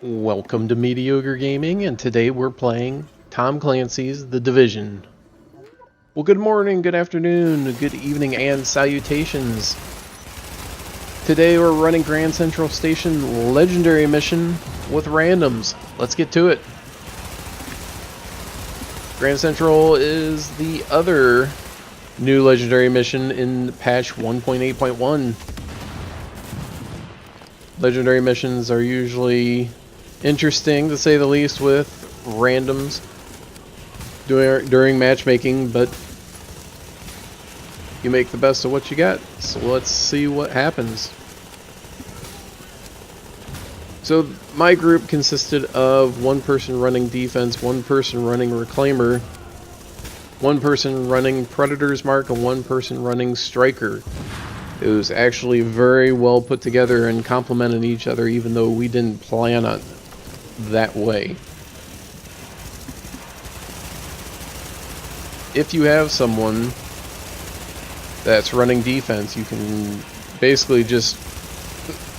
Welcome to Mediocre Gaming, and today we're playing Tom Clancy's The Division. Well, good morning, good afternoon, good evening, and salutations. Today we're running Grand Central Station Legendary Mission with randoms. Let's get to it. Grand Central is the other new Legendary Mission in patch 1.8.1. Legendary missions are usually interesting, to say the least, with randoms during matchmaking, but you make the best of what you got. So let's see what happens. So my group consisted of one person running defense, one person running reclaimer, one person running predator's mark, and one person running striker. It was actually very well put together and complemented each other, even though we didn't plan on that way. If you have someone that's running defense, you can basically just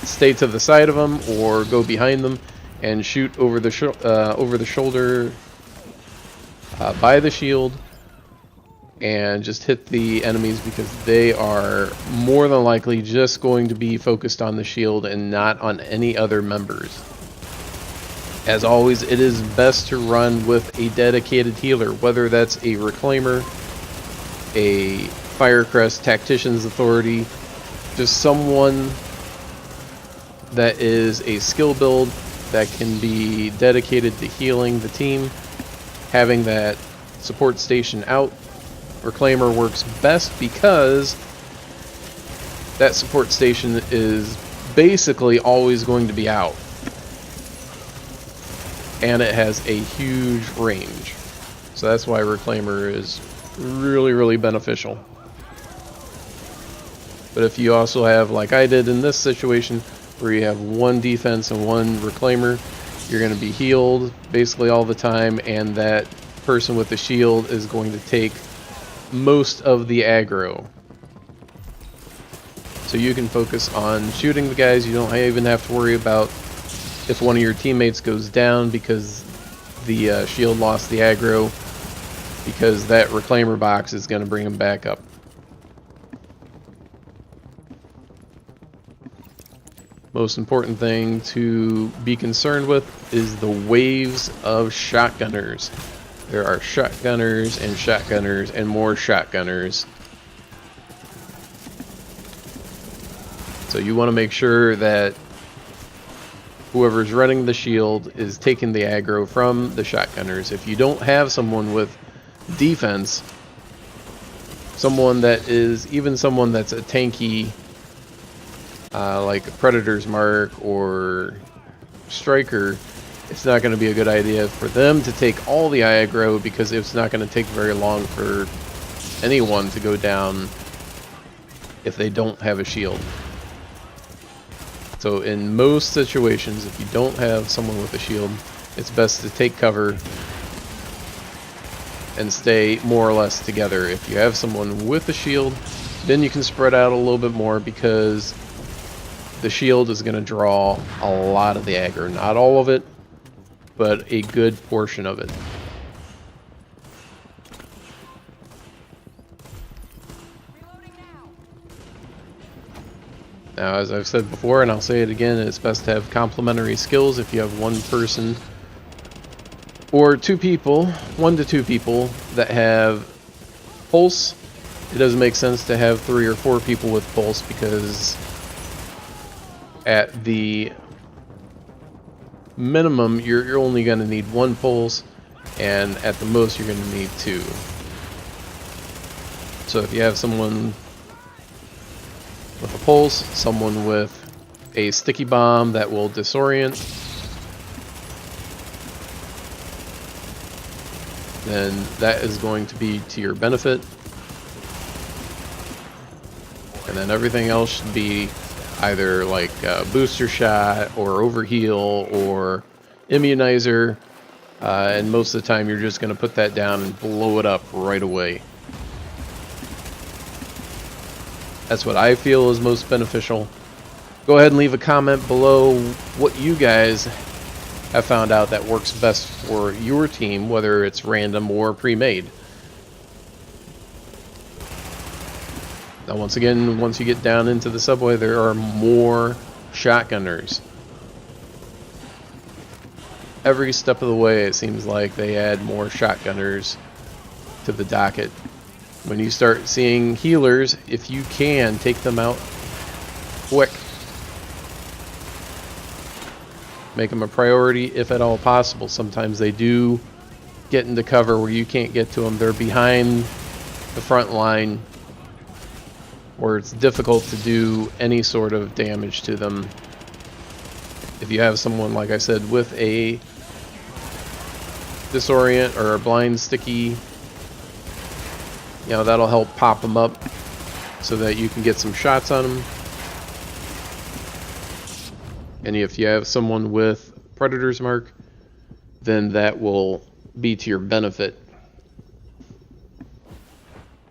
stay to the side of them or go behind them and shoot over the shoulder by the shield and just hit the enemies, because they are more than likely just going to be focused on the shield and not on any other members. As always, it is best to run with a dedicated healer, whether that's a reclaimer, a Firecrest Tactician's Authority, just someone that is a skill build that can be dedicated to healing the team. Having that support station out, Reclaimer works best because that support station is basically always going to be out, and it has a huge range. So that's why Reclaimer is really beneficial. But if you also have, like I did in this situation, where you have one defense and one Reclaimer, you're going to be healed basically all the time, and that person with the shield is going to take most of the aggro. So you can focus on shooting the guys. You don't even have to worry about if one of your teammates goes down because the shield lost the aggro, because that Reclaimer box is going to bring him back up. Most important thing to be concerned with is the waves of shotgunners. There are shotgunners and shotgunners and more shotgunners. So you want to make sure that whoever's running the shield is taking the aggro from the shotgunners. If you don't have someone with defense, someone that's a tanky, like a Predator's Mark or Striker, it's not going to be a good idea for them to take all the aggro, because it's not going to take very long for anyone to go down if they don't have a shield. So in most situations, if you don't have someone with a shield, it's best to take cover and stay more or less together. If you have someone with a shield, then you can spread out a little bit more, because the shield is going to draw a lot of the aggro. Not all of it, but a good portion of it. Now, as I've said before, and I'll say it again, it's best to have complementary skills. If you have one person or two people, 1 to 2 people that have pulse, it doesn't make sense to have 3 or 4 people with pulse, because at the minimum you're only going to need 1 pulse, and at the most you're going to need 2. So if you have someone with a pulse, someone with a sticky bomb that will disorient, then that is going to be to your benefit. And then everything else should be either like a booster shot or overheal or immunizer, and most of the time you're just going to put that down and blow it up right away. That's what I feel is most beneficial. Go ahead and leave a comment below what you guys have found out that works best for your team, whether it's random or pre-made. Now once again, once you get down into the subway, there are more shotgunners. Every step of the way, it seems like they add more shotgunners to the docket. When you start seeing healers, if you can, take them out quick. Make them a priority if at all possible. Sometimes they do get into cover where you can't get to them. They're behind the front line where it's difficult to do any sort of damage to them. If you have someone, like I said, with a disorient or a blind sticky, you know, that'll help pop them up so that you can get some shots on them. And if you have someone with Predator's Mark, then that will be to your benefit,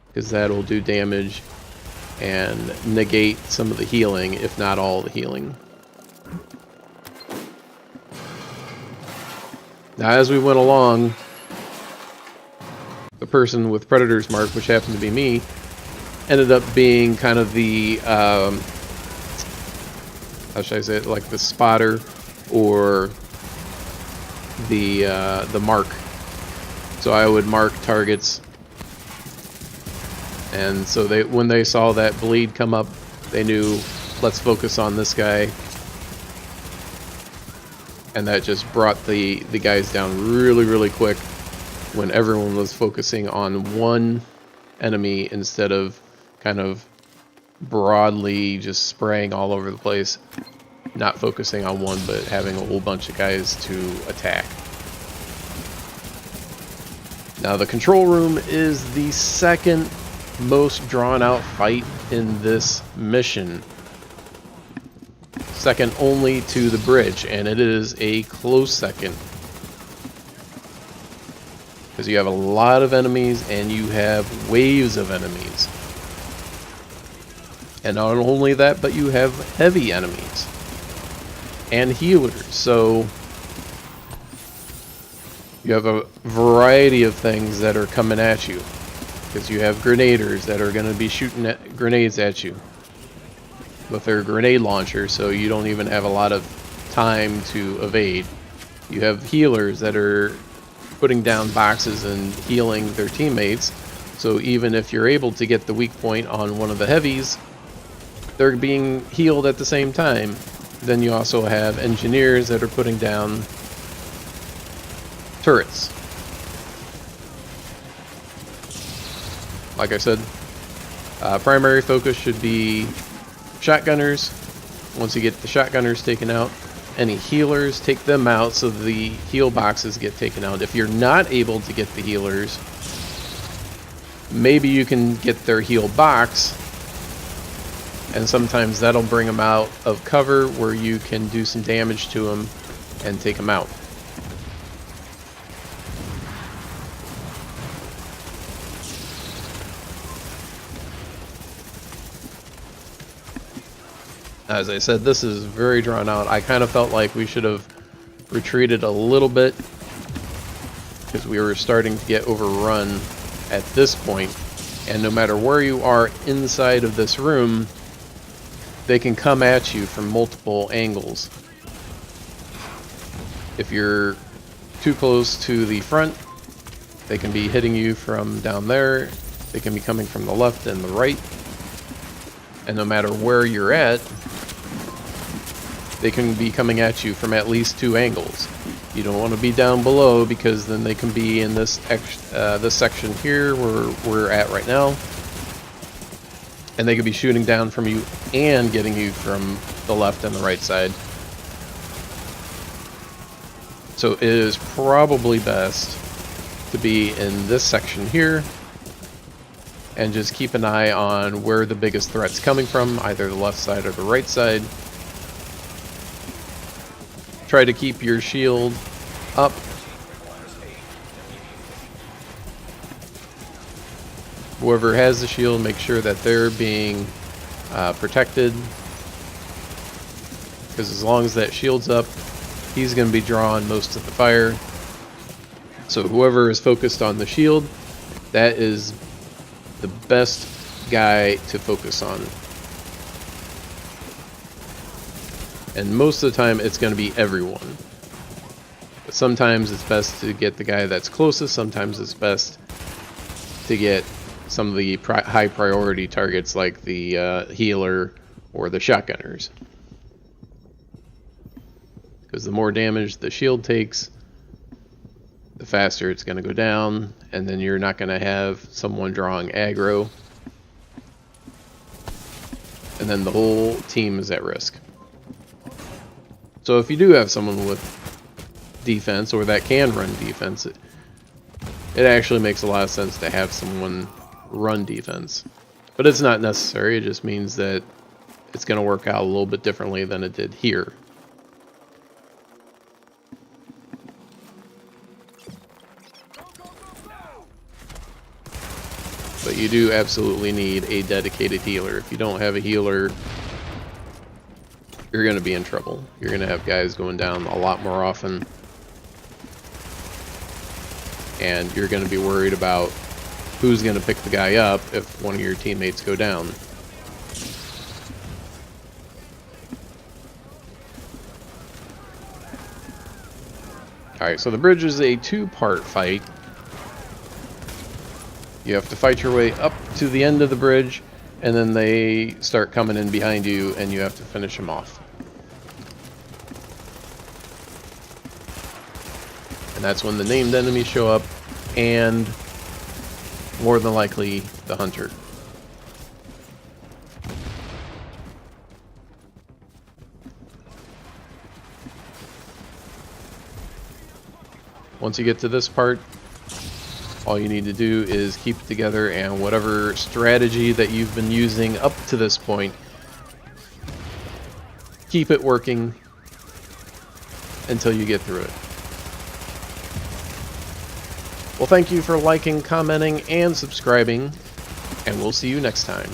because that'll do damage and negate some of the healing, if not all the healing. Now, as we went along, the person with Predator's Mark, which happened to be me, ended up being kind of the how should I say it, like the spotter or the mark. So I would mark targets, and so when they saw that bleed come up, they knew, let's focus on this guy, and that just brought the guys down really quick when everyone was focusing on one enemy instead of kind of broadly just spraying all over the place, not focusing on one but having a whole bunch of guys to attack. Now the control room is the second most drawn out fight in this mission, second only to the bridge, and it is a close second because you have a lot of enemies and you have waves of enemies. And not only that, but you have heavy enemies and healers. So you have a variety of things that are coming at you, because you have grenaders that are going to be shooting grenades at you with their grenade launcher, so you don't even have a lot of time to evade. You have healers that are putting down boxes and healing their teammates, so even if you're able to get the weak point on one of the heavies, they're being healed at the same time. Then you also have engineers that are putting down turrets. Like I said, primary focus should be shotgunners. Once you get the shotgunners taken out, any healers, take them out so the heal boxes get taken out. If you're not able to get the healers, maybe you can get their heal box, and sometimes that'll bring them out of cover where you can do some damage to them and take them out. As I said, this is very drawn out. I kind of felt like we should have retreated a little bit because we were starting to get overrun at this point. And no matter where you are inside of this room, they can come at you from multiple angles. If you're too close to the front, they can be hitting you from down there. They can be coming from the left and the right. And no matter where you're at, they can be coming at you from at least two angles. You don't want to be down below, because then they can be in this section here where we're at right now, and they could be shooting down from you and getting you from the left and the right side. So it is probably best to be in this section here and just keep an eye on where the biggest threat's coming from, either the left side or the right side. Try to keep your shield up. Whoever has the shield, make sure that they're being protected, because as long as that shield's up, he's going to be drawing most of the fire. So whoever is focused on the shield, that is the best guy to focus on. And most of the time it's going to be everyone. But sometimes it's best to get the guy that's closest. Sometimes it's best to get some of the high priority targets like the healer or the shotgunners. Because the more damage the shield takes, the faster it's going to go down, and then you're not going to have someone drawing aggro. And then the whole team is at risk. So if you do have someone with defense, or that can run defense, it actually makes a lot of sense to have someone run defense. But it's not necessary, it just means that it's going to work out a little bit differently than it did here. But you do absolutely need a dedicated healer. If you don't have a healer, you're going to be in trouble. You're going to have guys going down a lot more often. And you're going to be worried about who's going to pick the guy up if one of your teammates go down. Alright, so the bridge is a two-part fight. You have to fight your way up to the end of the bridge, and then they start coming in behind you, and you have to finish them off. And that's when the named enemies show up, and more than likely, the hunter. Once you get to this part, all you need to do is keep it together, and whatever strategy that you've been using up to this point, keep it working until you get through it. Well, thank you for liking, commenting, and subscribing, and we'll see you next time.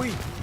Oui.